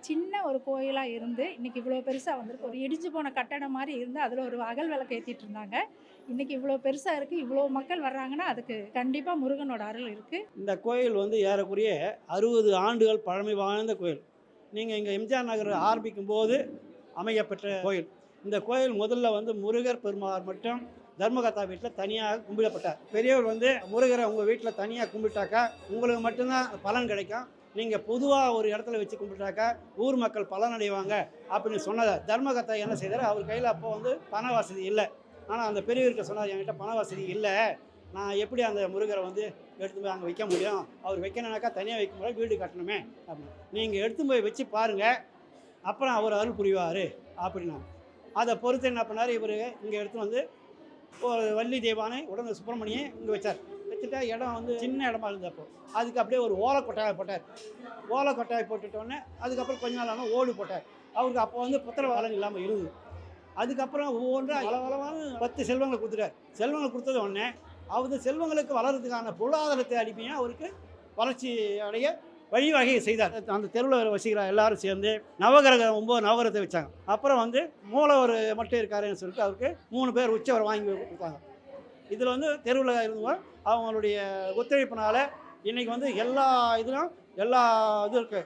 சின்ன ஒரு கோயிலாக இருந்து இன்றைக்கி இவ்வளோ பெருசாக வந்திருக்கு. ஒரு இடிஞ்சு போன கட்டடம் மாதிரி இருந்து அதில் ஒரு அகல் விளக்கு ஏற்றிட்டு இருந்தாங்க. இன்றைக்கி இவ்வளோ பெருசாக இருக்குது, இவ்வளோ மக்கள் வர்றாங்கன்னா அதுக்கு கண்டிப்பாக முருகனோட அருள் இருக்குது. இந்த கோயில் வந்து ஏறக்குறைய 60 ஆண்டுகள் பழமை வாய்ந்த கோயில். நீங்கள் இங்கே எம்ஜிஆர் நகர் ஆரம்பிக்கும் போது அமையப்பெற்ற கோயில். இந்த கோயில் முதல்ல வந்து முருகர் பெருமாள் மட்டும் தர்மகர்த்தா வீட்டில் தனியாக கும்பிடப்பட்டார். பெரியவர் வந்து முருகரை உங்கள் வீட்டில் தனியாக கும்பிட்டாக்கா உங்களுக்கு மட்டும்தான் பலன் கிடைக்கும். நீங்கள் பொதுவாக ஒரு இடத்துல வச்சு கும்பிட்டாக்கா ஊர் மக்கள் பலன் அடைவாங்க அப்படின்னு சொன்னதார். தர்மகர்த்தா என்ன செய்தார், அவர் கையில் அப்போ வந்து பண வசதி இல்லை. ஆனால் அந்த பெரியவருக்கு சொன்னார், என்கிட்ட பண வசதி இல்லை, நான் எப்படி அந்த முருகரை வந்து எடுத்து போய் அங்கே வைக்க முடியும், அவர் வைக்கணுனாக்கா தனியாக வைக்க முடியாது, வீடு கட்டணுமே அப்படின்னு. நீங்கள் எடுத்து போய் வச்சு பாருங்கள், அப்புறம் அவர் அருள் புரிவார் அப்படின்னா. அதை பொறுத்து என்ன பண்ணார், இவர் இங்கே எடுத்து வந்து ஒரு வள்ளி தெய்வானை உடனே சுப்பிரமணியம் இங்கே வச்சார். வச்சுட்டா இடம் வந்து சின்ன இடமா இருந்தப்போ அதுக்கு அப்படியே ஒரு ஓலைக்கொட்டாயை போட்டார். ஓலைக்கொட்டாயை போட்டுட்டோடனே அதுக்கப்புறம் கொஞ்ச நாள் ஆனால் ஓடு போட்டார். அவருக்கு அப்போ வந்து புத்திர பலன் இல்லாமல் இருந்தது. அதுக்கப்புறம் ஒவ்வொன்றா அளவளவான 10 செல்வங்களை கொடுத்துட்டார். செல்வங்களை கொடுத்தது உடனே அவர் செல்வங்களுக்கு வளர்கிறதுக்கான பொருளாதாரத்தை அடிப்பையும் அவருக்கு வளர்ச்சி அடைய வழிவகை செய்தார். அந்த தெருவில் வசிக்கிற எல்லாரும் சேர்ந்து நவகிரக 9 நவகிரகத்தை வச்சாங்க. அப்புறம் வந்து மூலவர் மட்டும் இருக்காருன்னு சொல்லிட்டு அவருக்கு 3 பேர் உச்சவர் வாங்கி கொடுத்தாங்க. இதில் வந்து தெருவில் இருந்தவங்க அவங்களுடைய ஒத்துழைப்பினால இன்றைக்கி வந்து எல்லா இதுவும் இருக்குது.